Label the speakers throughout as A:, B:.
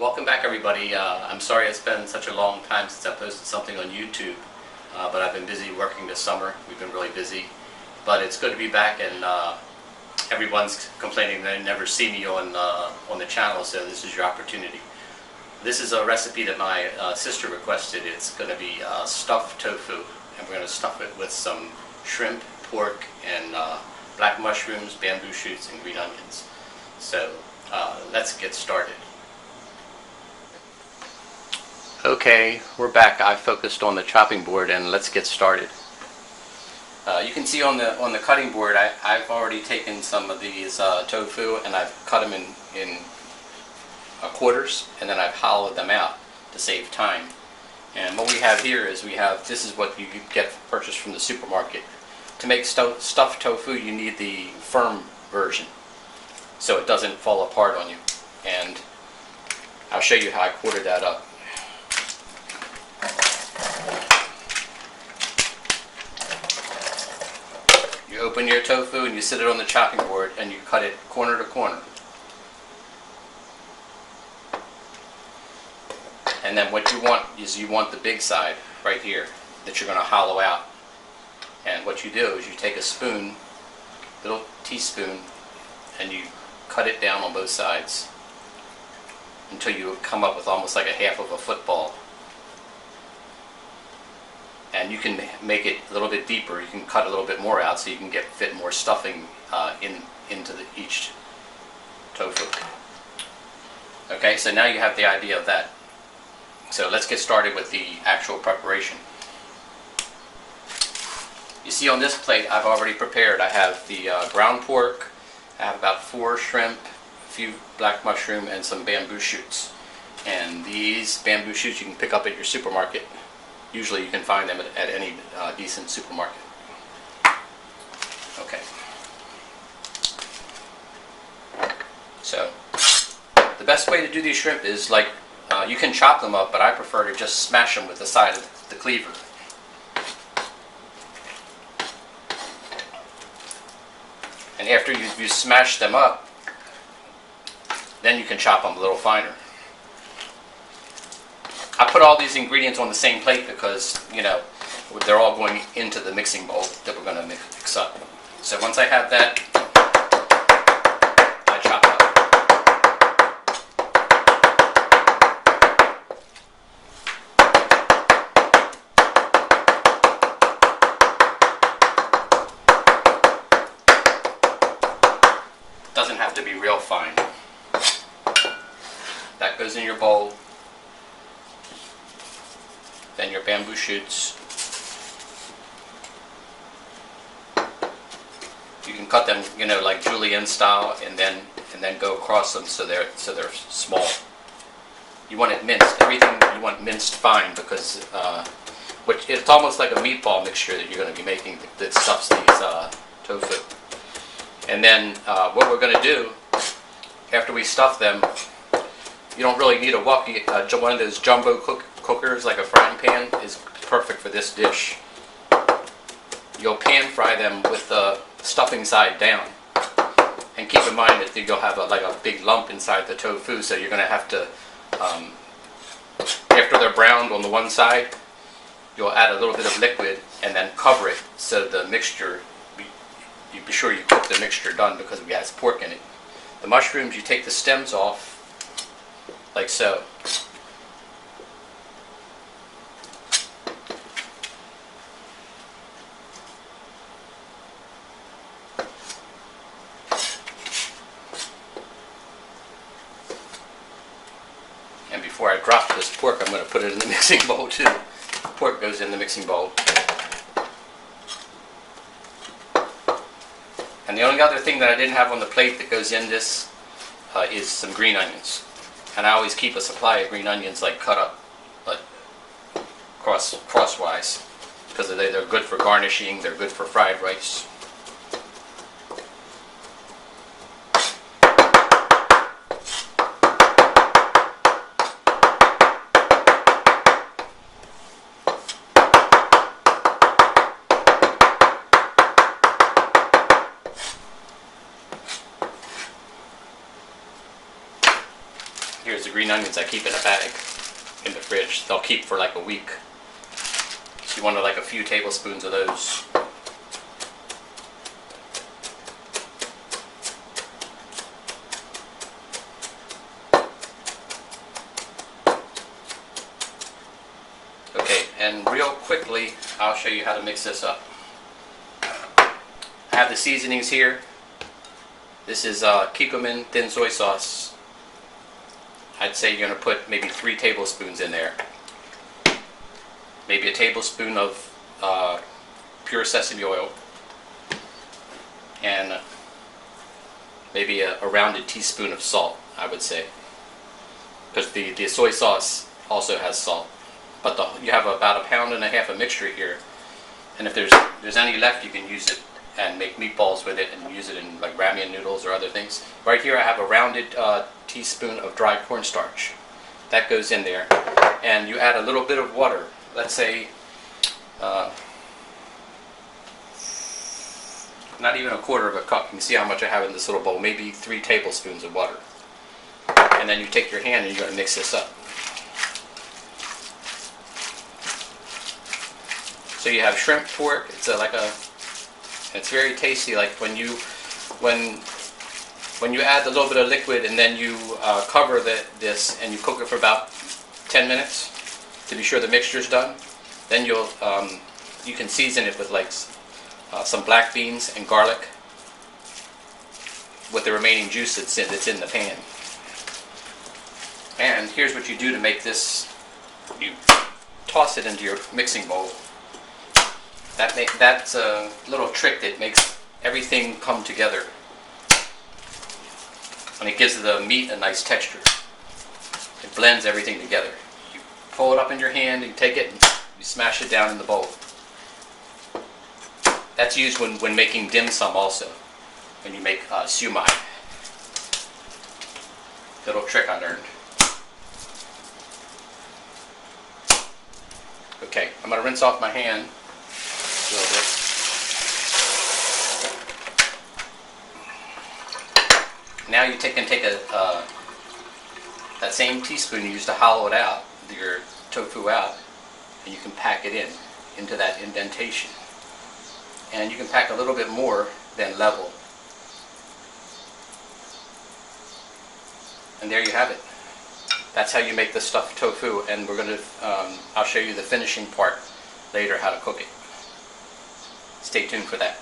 A: Welcome back, everybody. I'm sorry it's been such a long time since I posted something on YouTube, but I've been busy working this summer. We've been really busy, but it's good to be back, and everyone's complaining they never see me on the channel, so this is your opportunity. This is a recipe that my sister requested. It's going to be stuffed tofu, and we're going to stuff it with some shrimp, pork, and black mushrooms, bamboo shoots, and green onions. So let's get started. Okay, we're back. I focused on the chopping board, and let's get started. You can see on the cutting board, I've already taken some of these tofu and I've cut them in quarters, and then I've hollowed them out to save time. And what we have here is this is what you get purchased from the supermarket. To make stuffed tofu, you need the firm version, so it doesn't fall apart on you. And I'll show you how I quartered that up. You open your tofu and you sit it on the chopping board and you cut it corner to corner. And then what you want is the big side right here that you're going to hollow out. And what you do is you take a spoon, little teaspoon, and you cut it down on both sides until you come up with almost like a half of a football. And you can make it a little bit deeper. You can cut a little bit more out so you can fit more stuffing into each tofu. Okay, so now you have the idea of that. So let's get started with the actual preparation. You see on this plate I've already prepared. I have the ground pork, I have about 4 shrimp, a few black mushroom, and some bamboo shoots. And these bamboo shoots you can pick up at your supermarket. Usually you can find them at any decent supermarket. Okay. So the best way to do these shrimp is you can chop them up, but I prefer to just smash them with the side of the cleaver. And after you smash them up, then you can chop them a little finer. I put all these ingredients on the same plate because, they're all going into the mixing bowl that we're going to mix up. So once I have that, I chop up. Doesn't have to be real fine. That goes in your bowl. Then your bamboo shoots. You can cut them, like julienne style, and then go across them so they're small. You want it minced. Everything you want minced fine because it's almost like a meatball mixture that you're going to be making that stuffs these tofu. And then what we're going to do after we stuff them, you don't really need a wok. One of those jumbo cookers, like a frying pan, is perfect for this dish. You'll pan fry them with the stuffing side down, and keep in mind that you'll have a big lump inside the tofu, so you're going to have to, after they're browned on the one side, you'll add a little bit of liquid and then cover it so the mixture, you be sure you cook the mixture done because it has pork in it. The mushrooms, you take the stems off like so. And before I drop this pork, I'm going to put it in the mixing bowl too. Pork goes in the mixing bowl. And the only other thing that I didn't have on the plate that goes in this is some green onions. And I always keep a supply of green onions cut up, crosswise, because they're good for garnishing. They're good for fried rice. Here's the green onions I keep in a bag in the fridge. They'll keep for like a week. So you want like a few tablespoons of those. Okay, and real quickly, I'll show you how to mix this up. I have the seasonings here. This is Kikkoman thin soy sauce. I'd say you're going to put maybe 3 tablespoons in there. Maybe a tablespoon of pure sesame oil. And maybe a rounded teaspoon of salt, I would say. Because the soy sauce also has salt. But you have about 1.5 pounds of mixture here. And if there's any left, you can use it and make meatballs with it and use it in like ramen noodles or other things. Right here I have a rounded teaspoon of dried cornstarch. That goes in there. And you add a little bit of water. Let's say not even 1/4 cup. You can see how much I have in this little bowl. Maybe 3 tablespoons of water. And then you take your hand and you're going to mix this up. So you have shrimp pork. It's it's very tasty. Like when you add a little bit of liquid and then you cover this and you cook it for about 10 minutes to be sure the mixture's done. Then you can season it with like some black beans and garlic with the remaining juice that's in the pan. And here's what you do to make this. You toss it into your mixing bowl. That's a little trick that makes everything come together. And it gives the meat a nice texture. It blends everything together. You pull it up in your hand, you take it, and you smash it down in the bowl. That's used when making dim sum also. When you make siumai. Little trick I learned. Okay, I'm going to rinse off my hand a little bit. Now you can take that same teaspoon you used to hollow it out, your tofu out, and you can pack it into that indentation. And you can pack a little bit more than level. And there you have it. That's how you make the stuffed tofu, and I'll show you the finishing part later, how to cook it. Stay tuned for that.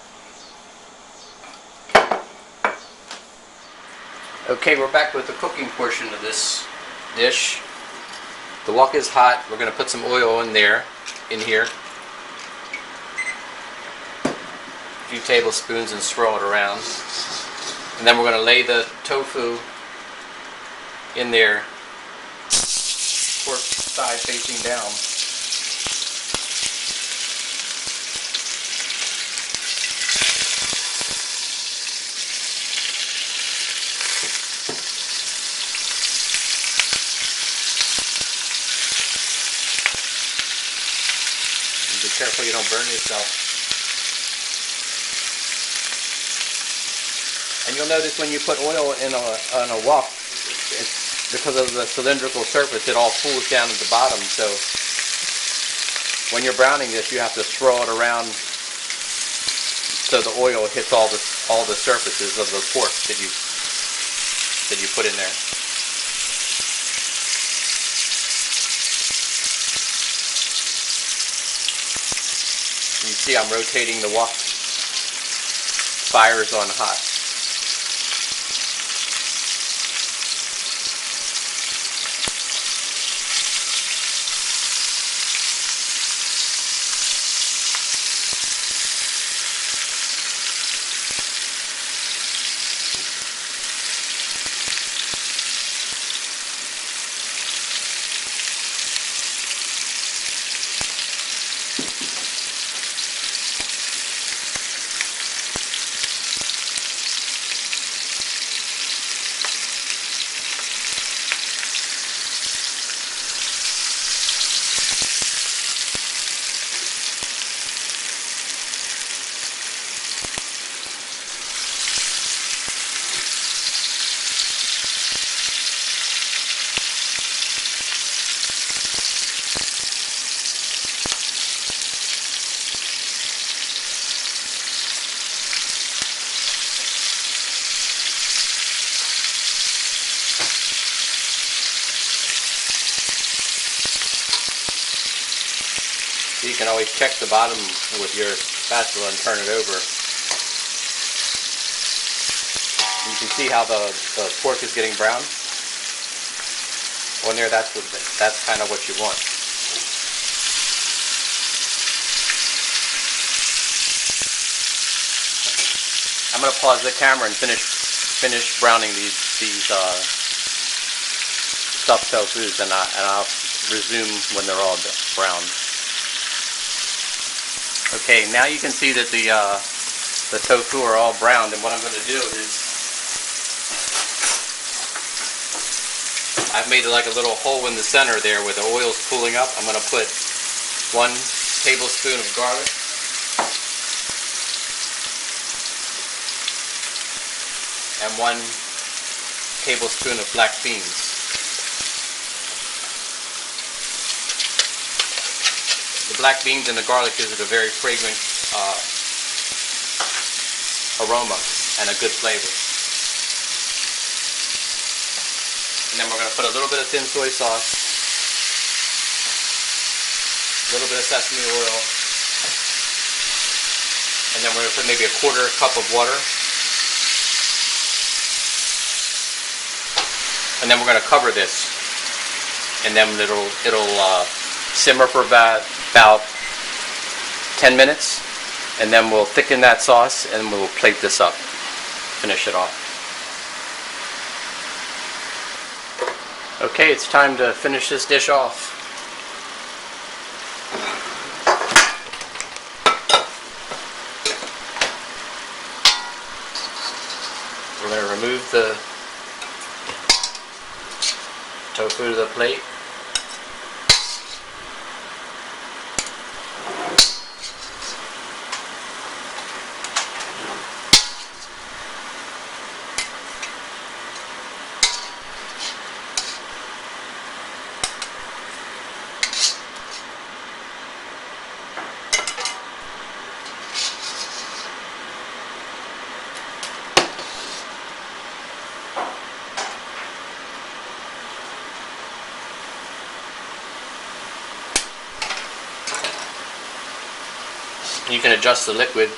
A: Okay, we're back with the cooking portion of this dish. The wok is hot. We're going to put some oil in here. A few tablespoons and swirl it around. And then we're going to lay the tofu in there, pork side facing down. Be careful you don't burn yourself. And you'll notice when you put oil on a wok, it's because of the cylindrical surface, it all pools down at the bottom. So when you're browning this, you have to swirl it around so the oil hits all the surfaces of the pork that you put in there. You see I'm rotating the wok. Fire is on hot. can always check the bottom with your spatula and turn it over. You can see how the pork is getting brown. On there, that's kind of what you want. I'm going to pause the camera and finish browning these stuffed tofus, and I'll resume when they're all browned. Okay, now you can see that the tofu are all browned, and what I'm going to do is I've made like a little hole in the center there where the oil's pooling up. I'm going to put 1 tablespoon of garlic. And 1 tablespoon of black beans. The black beans and the garlic gives it a very fragrant aroma and a good flavor. And then we're going to put a little bit of thin soy sauce, a little bit of sesame oil, and then we're going to put maybe a 1/4 cup of water. And then we're going to cover this, and then it'll simmer for about 10 minutes, and then we'll thicken that sauce and we'll plate this up, finish it off. Okay, it's time to finish this dish off. We're going to remove the tofu to the plate. You can adjust the liquid.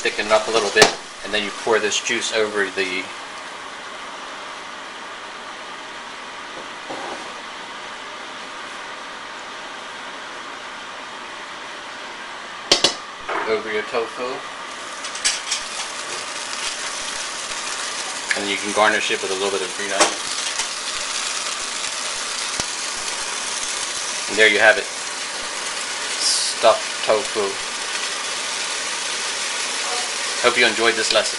A: Thicken it up a little bit, and then you pour this juice over the your tofu, and you can garnish it with a little bit of green onions. And there you have it, stuffed tofu. Hope you enjoyed this lesson.